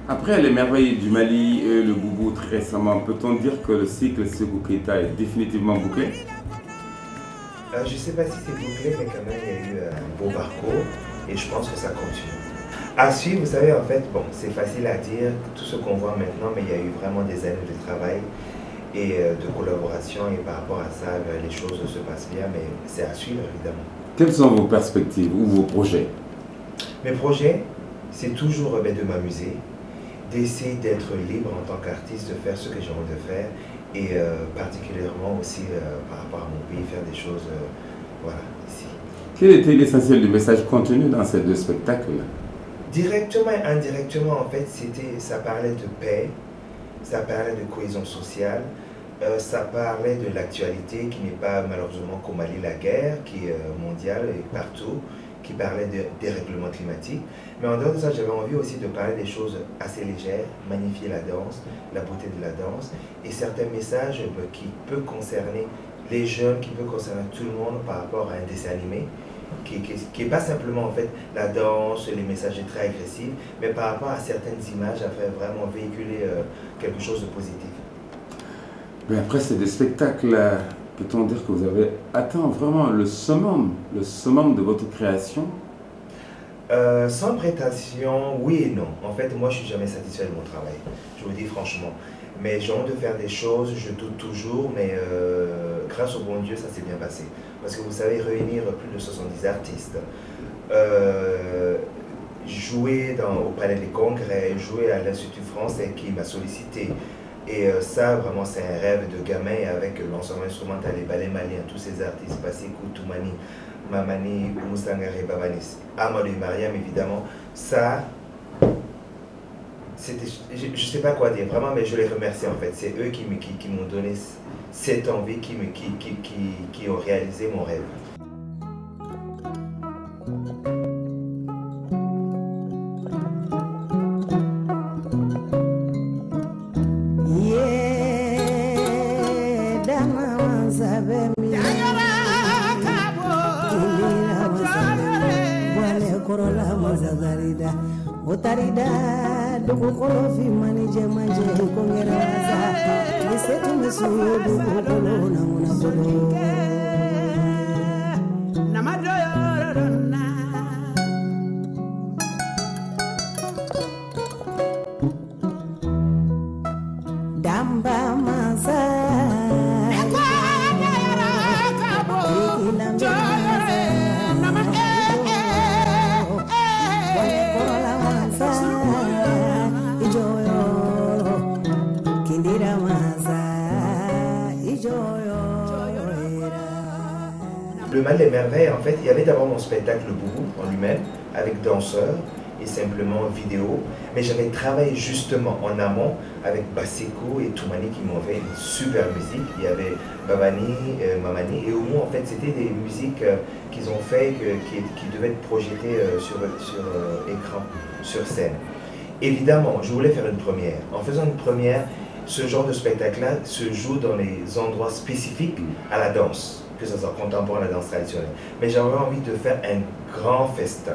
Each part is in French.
Après les merveilles du Mali et le Boubou très récemment, peut-on dire que le cycle Sékou Keita est définitivement bouclé? Je ne sais pas si c'est bouclé, mais quand même il y a eu un beau parcours et je pense que ça continue. À suivre, vous savez, en fait, bon, c'est facile à dire, tout ce qu'on voit maintenant, mais il y a eu vraiment des années de travail et de collaboration et par rapport à ça, les choses se passent bien, mais c'est à suivre évidemment. Quelles sont vos perspectives ou vos projets? Mes projets, c'est toujours de m'amuser, d'essayer d'être libre en tant qu'artiste, de faire ce que j'ai envie de faire et particulièrement aussi par rapport à mon pays, faire des choses voilà, ici. Quel était l'essentiel du message contenu dans ces deux spectacles? Directement et indirectement, en fait, ça parlait de paix, ça parlait de cohésion sociale, ça parlait de l'actualité qui n'est pas malheureusement qu'au Mali, la guerre qui est mondiale et partout, qui parlait de dérèglement climatique. Mais en dehors de ça, j'avais envie aussi de parler des choses assez légères, magnifier la danse, la beauté de la danse et certains messages qui peuvent concerner les jeunes, qui peuvent concerner tout le monde par rapport à un dessin animé. Qui n'est pas simplement en fait la danse, les messages très agressifs, mais par rapport à certaines images, afin vraiment véhiculer quelque chose de positif. Mais après ces deux spectacles, peut-on dire que vous avez atteint vraiment le summum de votre création? Sans prétention, oui et non. En fait, moi, je ne suis jamais satisfait de mon travail, je vous le dis franchement. Mais j'ai envie de faire des choses, je doute toujours, mais grâce au bon Dieu, ça s'est bien passé. Parce que vous savez, réunir plus de 70 artistes, jouer au Palais des Congrès, jouer à l'Institut français qui m'a sollicité. Et ça, vraiment, c'est un rêve de gamin avec l'ensemble instrumental, les ballets maliens, tous ces artistes, Basekou, Toumani, Mamani, Moussangare, Babanis, Amadou et Mariam, évidemment. Ça, je ne sais pas quoi dire, vraiment, mais je les remercie en fait. C'est eux qui m'ont donné cette envie, qui ont réalisé mon rêve. Le Mal des Merveilles, en fait, il y avait d'abord mon spectacle Boubou en lui-même, avec danseurs et simplement vidéo. Mais j'avais travaillé justement en amont avec Basekou et Toumani qui m'ont fait une super musique. Il y avait Babani, Mamani, et au moins, en fait, c'était des musiques qu'ils ont fait qui devaient être projetées sur écran, sur scène. Évidemment, je voulais faire une première. En faisant une première, ce genre de spectacle-là se joue dans les endroits spécifiques à la danse, que ce soit contemporain, la danse traditionnelle. Mais j'avais envie de faire un grand festin,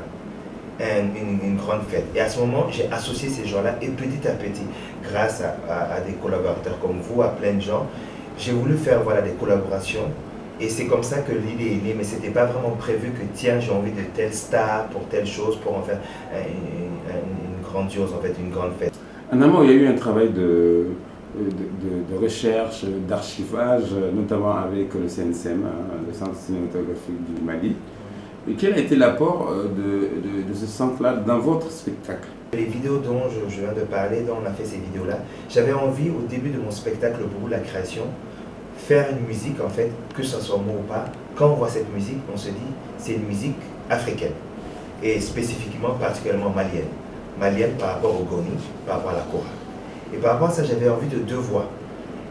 une grande fête. Et à ce moment, j'ai associé ces gens-là et petit à petit, grâce à des collaborateurs comme vous, à plein de gens, j'ai voulu faire voilà, des collaborations. Et c'est comme ça que l'idée est née, mais ce n'était pas vraiment prévu que tiens, j'ai envie de telle star pour telle chose, pour en faire une grandiose, en fait, une grande fête. En amont, il y a eu un travail de recherche, d'archivage, notamment avec le CNCM, le Centre cinématographique du Mali. Et quel a été l'apport de ce centre-là dans votre spectacle? Les vidéos dont je viens de parler, dont on a fait ces vidéos-là, j'avais envie au début de mon spectacle pour la création, faire une musique, en fait, que ce soit moi ou pas, quand on voit cette musique, on se dit c'est une musique africaine et spécifiquement, particulièrement malienne. Malienne par rapport au Goni, par rapport à la Kora. Et par rapport à ça, j'avais envie de deux voix.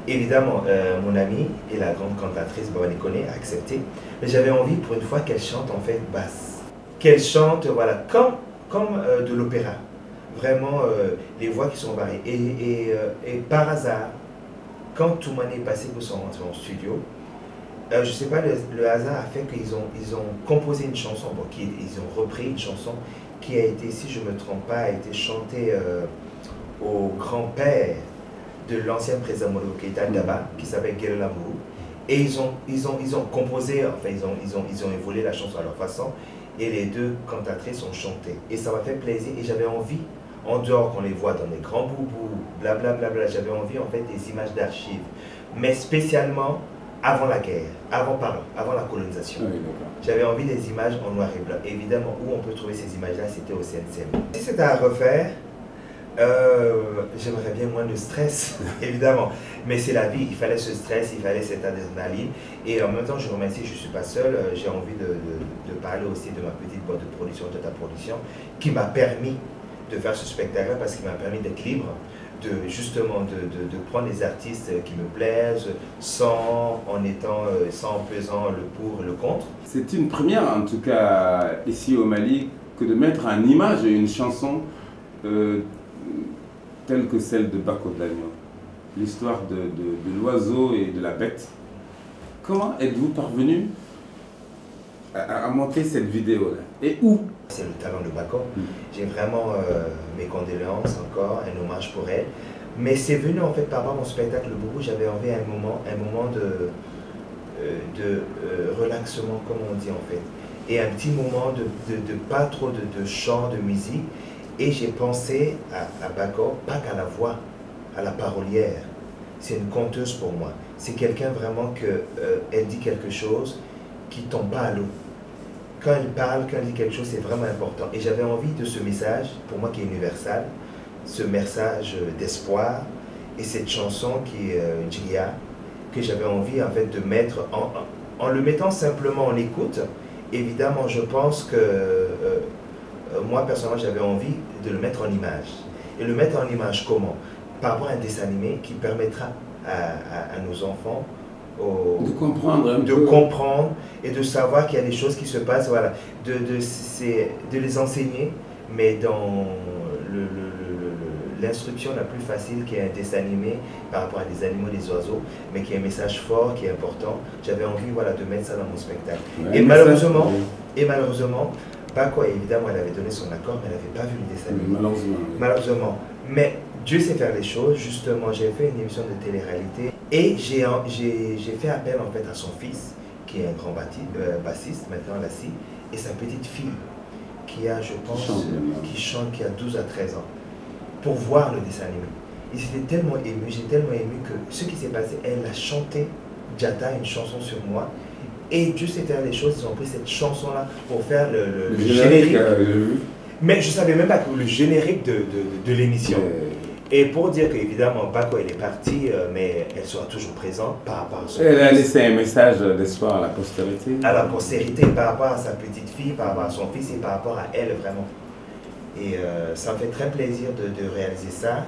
Évidemment, mon amie et la grande cantatrice Babani Kone a accepté, mais j'avais envie pour une fois qu'elle chante en fait basse. Qu'elle chante, voilà, comme de l'opéra. Vraiment, les voix qui sont variées. Et par hasard, quand Toumani est passé pour son studio, je ne sais pas, le hasard a fait qu'ils ont composé une chanson, bon, ils ont repris une chanson qui a été, si je ne me trompe pas, a été chantée au grand-père de l'ancien président Modibo Keïta Daba, qui s'appelle Guélo Lamourou. Et ils ont composé, enfin ils ont évolué la chanson à leur façon, et les deux cantatrices ont chanté. Et ça m'a fait plaisir, et j'avais envie, en dehors qu'on les voit dans les grands boubous, blablabla, j'avais envie en fait des images d'archives, mais spécialement avant la guerre, avant la colonisation. Oui, j'avais envie des images en noir et blanc. Évidemment, où on peut trouver ces images-là, c'était au CNCM. Si c'était à refaire, j'aimerais bien moins de stress, évidemment. Mais c'est la vie, il fallait ce stress, il fallait cette adrénaline. Et en même temps, je remercie, je ne suis pas seul. J'ai envie de parler aussi de ma petite boîte de production, Jata Production, qui m'a permis de faire ce spectacle parce qu'il m'a permis d'être libre, de prendre les artistes qui me plaisent sans pesant le pour et le contre. C'est une première, en tout cas, ici au Mali, que de mettre en image une chanson telle que celle de Bako de l'Agneau, l'histoire de l'oiseau et de la bête. Comment êtes-vous parvenu à monter cette vidéo-là? Et où? C'est le talent de Bako. J'ai vraiment mes condoléances encore, un hommage pour elle. Mais c'est venu en fait par rapport à mon spectacle Le Boubou. J'avais envie un moment de relaxement, comme on dit en fait. Et un petit moment de pas trop de chant, de musique. Et j'ai pensé à Bako, pas qu'à la voix, à la parolière. C'est une conteuse pour moi. C'est quelqu'un vraiment elle dit quelque chose qui ne tombe pas à l'eau. Quand elle parle, quand elle dit quelque chose, c'est vraiment important. Et j'avais envie de ce message, pour moi qui est universel, ce message d'espoir et cette chanson qui est Djilia, que j'avais envie en fait de mettre, en le mettant simplement en écoute. Évidemment, je pense que moi personnellement, j'avais envie de le mettre en image. Et le mettre en image comment? Par rapport à un dessin animé qui permettra à nos enfants de comprendre comprendre et de savoir qu'il y a des choses qui se passent, voilà, de les enseigner, mais dans l'instruction la plus facile qui est un dessin animé par rapport à des animaux, des oiseaux, mais qui est un message fort, qui est important. J'avais envie, voilà, de mettre ça dans mon spectacle. Ouais, et malheureusement, Bako, évidemment, elle avait donné son accord, mais elle n'avait pas vu le dessin animé. Malheureusement. Mais Dieu sait faire les choses. Justement, j'ai fait une émission de télé-réalité et j'ai fait appel en fait à son fils, qui est un grand bassiste, maintenant à la scie, et sa petite fille, qui a, je pense, qui a 12 à 13 ans, pour voir le dessin animé. Ils étaient tellement émus, j'ai tellement ému que ce qui s'est passé, elle a chanté, Jata, une chanson sur moi. Et Dieu sait faire les choses, ils ont pris cette chanson-là pour faire le générique. Mais je ne savais même pas que le générique de l'émission. Et pour dire qu'évidemment, Bako, elle est partie, mais elle sera toujours présente par rapport à son Elle a laissé un message d'espoir à la postérité. À la postérité, par rapport à sa petite fille, par rapport à son fils et par rapport à elle, vraiment. Et ça me fait très plaisir de réaliser ça.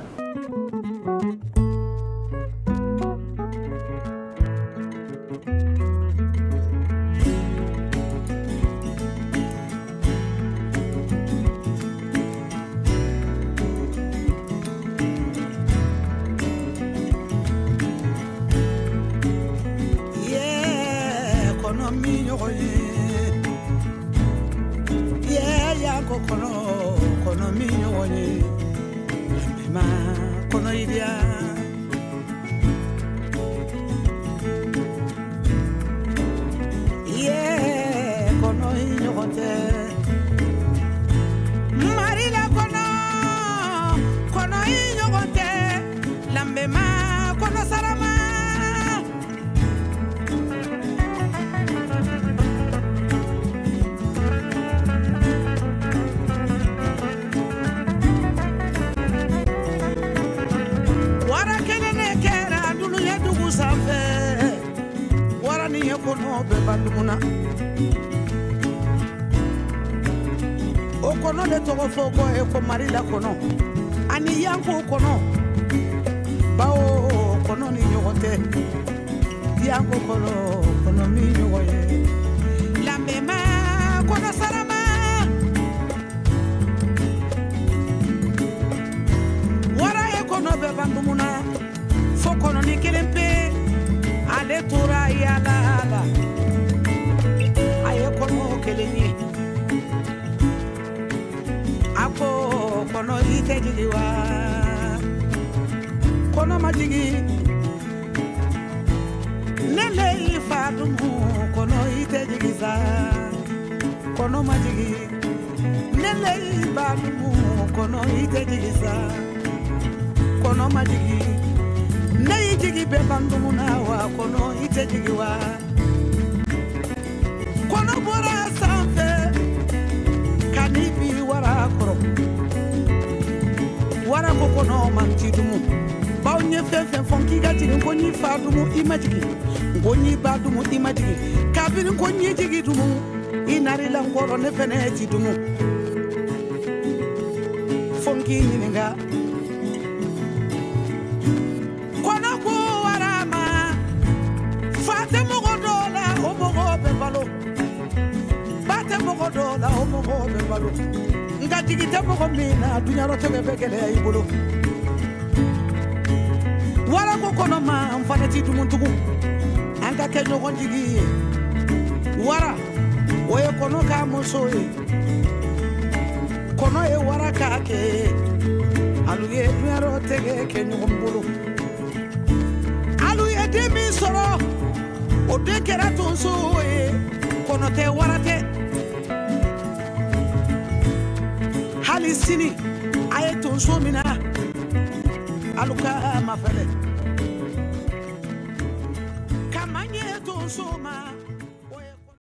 muna o kono de togo foko e ko marila kono ani yanko kono bao kono ni nyogote yanko kono mi nyogoye la mema kono sarama wara e kono be bandumuna foko no ni kelempe ale tora yala ala aye kono keleni ako kono ite jigiwa kono majigi nele ifadumu kono ite jigiza kono majigi nele ibadumu kono ite jigiza kono majigi nei jigi be bandumu nawa kono ite jigiwa kono bora sanfe kanibi wara koro wara ko kono mantidumu bawo nye fefe fonki gati ko ni fadumu imajigi ngoni badumu imajigi kabiri ko ni jigi dumu inari la ngoro ne fene tidumu fonki ninga kono ko wara ma fate mogo dola o mogo be balo bate mogo dola o mogo be balo ngati gita mogo mina dunya roto be begele ay bolo wara ko kono ma mfana ti dumuntugu anga ke no gonjigi wara oye kono ka mosoe kono e wara ka ke aluye dunya roto ke no gombolo aluye demi soro o de kera tonso e kono te warate hali sini aye tonso mina aluka mafele kamanye tonso ma